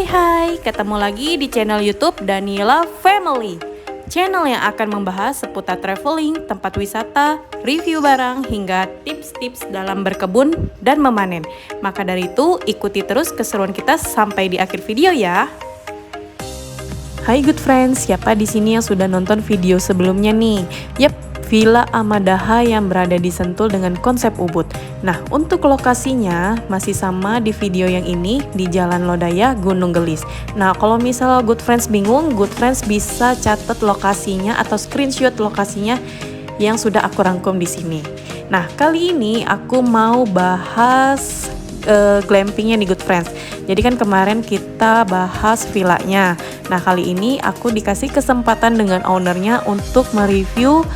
Hai, ketemu lagi di channel YouTube Daniela Family. Channel yang akan membahas seputar traveling, tempat wisata, review barang, hingga tips-tips dalam berkebun dan memanen. Maka dari itu, ikuti terus keseruan kita sampai di akhir video ya. Hai good friends, siapa di sini yang sudah nonton video sebelumnya nih? Yap, Villa Amadaha yang berada di Sentul dengan konsep Ubud. Nah, untuk lokasinya masih sama di video yang ini di Jalan Lodaya, Gunung Gelis. Nah, kalau misal good friends bingung, good friends bisa catat lokasinya atau screenshot lokasinya yang sudah aku rangkum di sini. Nah, kali ini aku mau bahas glampingnya nih good friends. Jadi kan kemarin kita bahas villanya. Nah, kali ini aku dikasih kesempatan dengan ownernya untuk mereview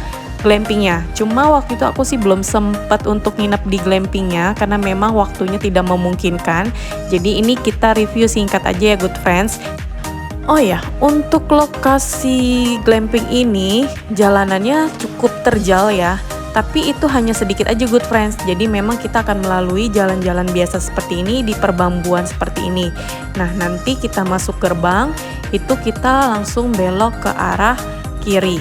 glampingnya. Cuma waktu itu aku sih belum sempat untuk nginep di glampingnya karena memang waktunya tidak memungkinkan. Jadi ini kita review singkat aja ya good friends. Oh ya, untuk lokasi glamping ini jalanannya cukup terjal ya. Tapi itu hanya sedikit aja good friends. Jadi memang kita akan melalui jalan-jalan biasa seperti ini di perbambuan seperti ini. Nah, nanti kita masuk gerbang, itu kita langsung belok ke arah kiri.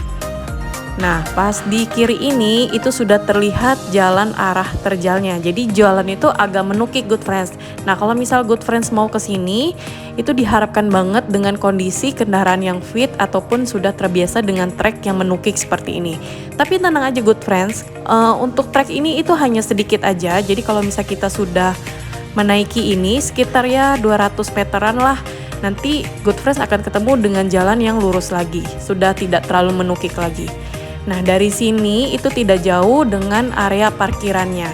Nah, pas di kiri ini itu sudah terlihat jalan arah terjalnya. Jadi jalan itu agak menukik good friends. Nah, kalau misal good friends mau ke sini, itu diharapkan banget dengan kondisi kendaraan yang fit ataupun sudah terbiasa dengan trek yang menukik seperti ini. Tapi tenang aja good friends, untuk trek ini itu hanya sedikit aja. Jadi kalau misal kita sudah menaiki ini sekitar ya 200 meteran lah, nanti good friends akan ketemu dengan jalan yang lurus lagi. Sudah tidak terlalu menukik lagi. Nah, dari sini itu tidak jauh dengan area parkirannya.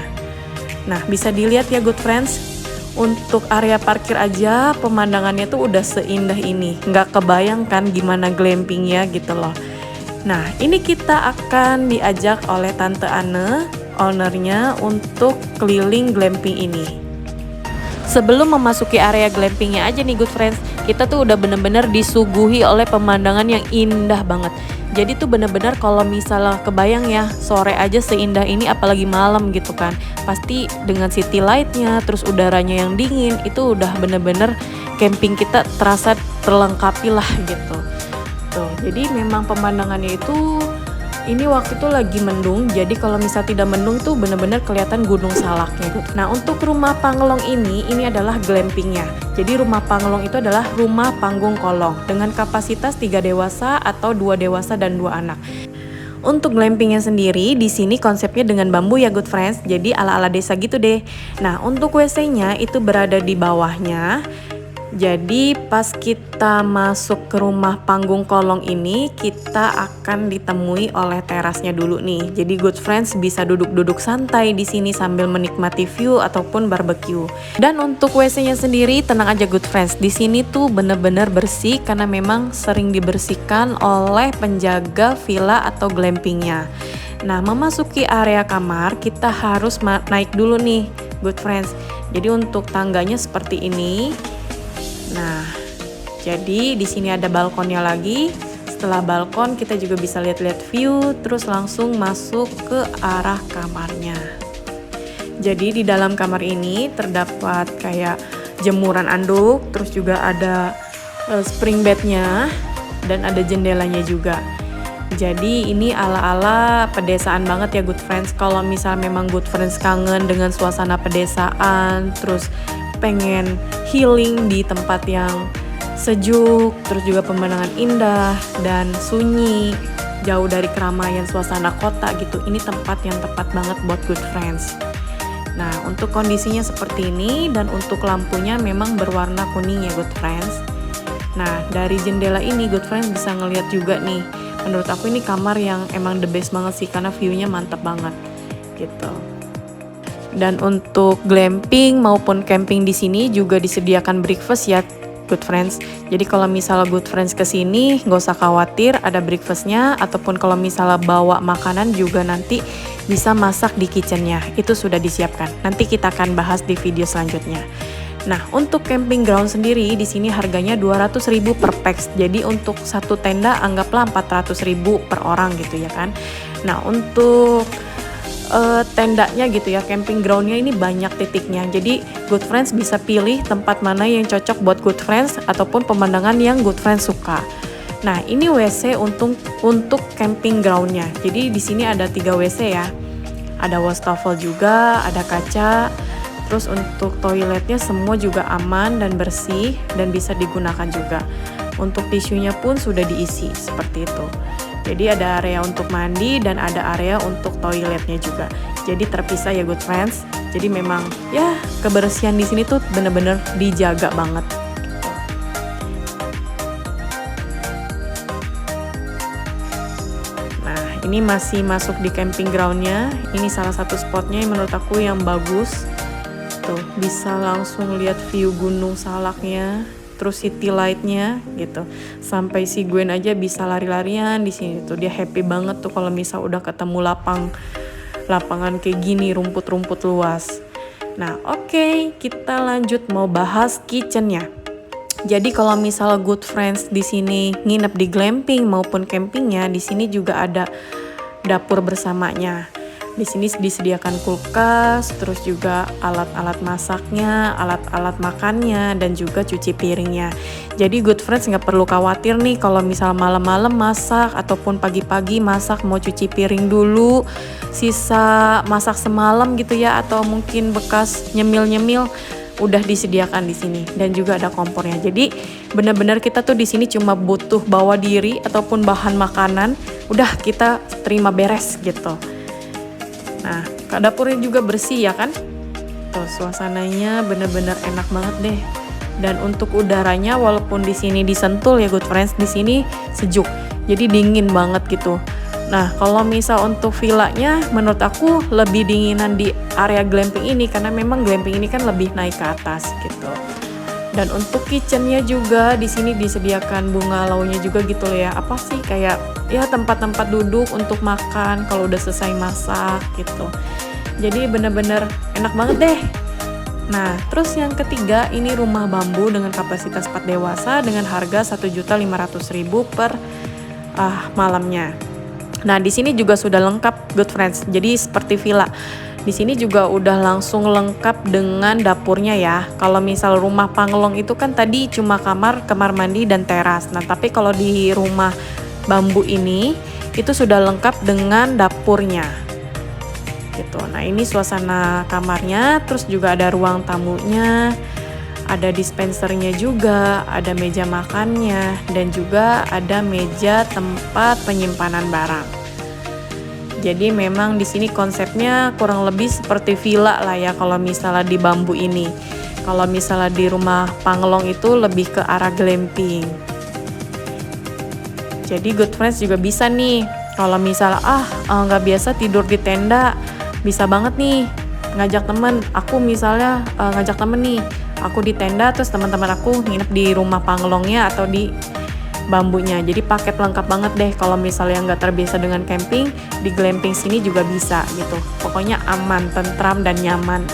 Nah, bisa dilihat ya good friends, untuk area parkir aja pemandangannya tuh udah seindah ini. Nggak kebayangkan gimana glampingnya gitu loh. Nah, ini kita akan diajak oleh Tante Anne, ownernya, untuk keliling glamping ini. Sebelum memasuki area glampingnya aja nih good friends, kita tuh udah bener-bener disuguhi oleh pemandangan yang indah banget. Jadi tuh bener-bener kalau misalnya kebayang ya sore aja seindah ini apalagi malam gitu kan. Pasti dengan city lightnya terus udaranya yang dingin itu udah bener-bener camping kita terasa terlengkapi lah gitu. Tuh, jadi memang pemandangannya itu ini waktu itu lagi mendung, jadi kalau misal tidak mendung tuh bener-bener kelihatan Gunung Salaknya gitu. Nah, untuk rumah Panglong ini adalah glampingnya. Jadi rumah Panglong itu adalah rumah panggung kolong dengan kapasitas 3 dewasa atau 2 dewasa dan 2 anak. Untuk glampingnya sendiri di sini konsepnya dengan bambu ya good friends. Jadi ala-ala desa gitu deh. Nah, untuk WC-nya itu berada di bawahnya. Jadi pas kita masuk ke rumah panggung kolong ini, kita akan ditemui oleh terasnya dulu nih. Jadi good friends bisa duduk-duduk santai di sini sambil menikmati view ataupun barbecue. Dan untuk WC-nya sendiri tenang aja good friends, di sini tuh bener-bener bersih karena memang sering dibersihkan oleh penjaga villa atau glampingnya. Nah, memasuki area kamar kita harus naik dulu nih good friends. Jadi untuk tangganya seperti ini. Nah, jadi di sini ada balkonnya lagi. Setelah balkon kita juga bisa lihat-lihat view, terus langsung masuk ke arah kamarnya. Jadi di dalam kamar ini terdapat kayak jemuran anduk, terus juga ada spring bednya dan ada jendelanya juga. Jadi ini ala-ala pedesaan banget ya good friends. Kalau misal memang good friends kangen dengan suasana pedesaan, terus pengen healing di tempat yang sejuk, terus juga pemandangan indah dan sunyi, jauh dari keramaian suasana kota gitu. Ini tempat yang tepat banget buat good friends. Nah, untuk kondisinya seperti ini dan untuk lampunya memang berwarna kuning ya good friends. Nah, dari jendela ini good friends bisa ngeliat juga nih. Menurut aku ini kamar yang emang the best banget sih karena view-nya mantap banget gitu. Dan untuk glamping maupun camping di sini juga disediakan breakfast ya good friends. Jadi kalau misalnya good friends kesini nggak usah khawatir ada breakfastnya, ataupun kalau misalnya bawa makanan juga nanti bisa masak di kitchennya, itu sudah disiapkan. Nanti kita akan bahas di video selanjutnya. Nah, untuk camping ground sendiri di sini harganya 200.000 per pax. Jadi untuk satu tenda anggaplah 400.000 per orang gitu ya kan. Nah, untuk tendanya gitu ya, camping groundnya ini banyak titiknya. Jadi Good Friends bisa pilih tempat mana yang cocok buat Good Friends ataupun pemandangan yang Good Friends suka. Nah, ini WC untuk camping groundnya. Jadi di sini ada 3 WC ya. Ada wastafel juga, ada kaca. Terus untuk toiletnya semua juga aman dan bersih dan bisa digunakan juga. Untuk tisunya pun sudah diisi seperti itu. Jadi ada area untuk mandi dan ada area untuk toiletnya juga. Jadi terpisah ya Good Friends. Jadi memang ya kebersihan di sini tuh bener-bener dijaga banget. Nah, ini masih masuk di camping groundnya. Ini salah satu spotnya yang menurut aku yang bagus. Tuh, bisa langsung lihat view Gunung Salaknya. Terus city light-nya gitu. Sampai si Gwen aja bisa lari-larian di sini tuh. Dia happy banget tuh kalau misal udah ketemu lapangan kayak gini, rumput-rumput luas. Nah, oke, kita lanjut mau bahas kitchen-nya. Jadi kalau misal Good Friends di sini nginep di glamping maupun campingnya, di sini juga ada dapur bersamanya. Di sini disediakan kulkas, terus juga alat-alat masaknya, alat-alat makannya, dan juga cuci piringnya. Jadi Good Friends nggak perlu khawatir nih kalau misal malam-malam masak ataupun pagi-pagi masak mau cuci piring dulu, sisa masak semalam gitu ya, atau mungkin bekas nyemil-nyemil udah disediakan di sini dan juga ada kompornya. Jadi benar-benar kita tuh di sini cuma butuh bawa diri ataupun bahan makanan, udah kita terima beres gitu. Nah, dapurnya juga bersih ya kan? Tuh, suasananya bener-bener enak banget deh. Dan untuk udaranya walaupun di sini di Sentul ya Good Friends, di sini sejuk. Jadi dingin banget gitu. Nah, kalau misal untuk villanya menurut aku lebih dinginan di area glamping ini karena memang glamping ini kan lebih naik ke atas gitu. Dan untuk kitchennya juga di sini disediakan bunga launya juga gitu loh ya. Apa sih kayak ya tempat-tempat duduk untuk makan kalau udah selesai masak gitu. Jadi bener-bener enak banget deh. Nah, terus yang ketiga ini rumah bambu dengan kapasitas 4 dewasa dengan harga 1.500.000 per malamnya. Nah, di sini juga sudah lengkap Good Friends. Jadi seperti villa. Di sini juga udah langsung lengkap dengan dapurnya ya. Kalau misal rumah Panglong itu kan tadi cuma kamar mandi dan teras. Nah, tapi kalau di rumah bambu ini itu sudah lengkap dengan dapurnya. Gitu. Nah, ini suasana kamarnya, terus juga ada ruang tamunya, ada dispensernya juga, ada meja makannya, dan juga ada meja tempat penyimpanan barang. Jadi memang di sini konsepnya kurang lebih seperti villa lah ya kalau misalnya di bambu ini. Kalau misalnya di rumah Panglong itu lebih ke arah glamping. Jadi Good Friends juga bisa nih. Kalau misalnya nggak biasa tidur di tenda, bisa banget nih ngajak temen. Aku misalnya ngajak temen nih, aku di tenda terus teman-teman aku nginep di rumah Panglongnya atau di bambunya. Jadi paket lengkap banget deh. Kalau misalnya nggak terbiasa dengan camping, di glamping sini juga bisa gitu. Pokoknya aman, tentram, dan nyaman.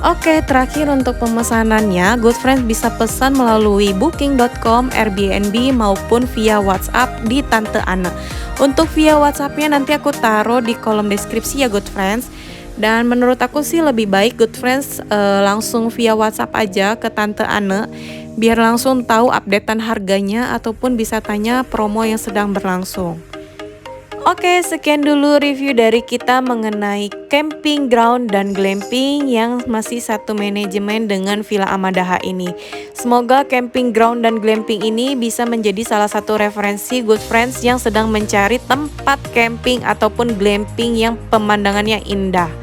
Oke, terakhir untuk pemesanannya, Good Friends bisa pesan melalui booking.com, Airbnb, maupun via WhatsApp di Tante Ana. Untuk via WhatsAppnya nanti aku taruh di kolom deskripsi ya Good Friends. Dan menurut aku sih lebih baik Good Friends langsung via WhatsApp aja ke Tante Ana, biar langsung tahu updatean harganya ataupun bisa tanya promo yang sedang berlangsung. Oke, sekian dulu review dari kita mengenai camping ground dan glamping yang masih satu manajemen dengan Villa Amadaha ini. Semoga camping ground dan glamping ini bisa menjadi salah satu referensi Good Friends yang sedang mencari tempat camping ataupun glamping yang pemandangannya indah.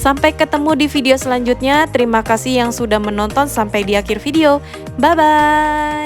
Sampai ketemu di video selanjutnya. Terima kasih yang sudah menonton sampai di akhir video. Bye-bye.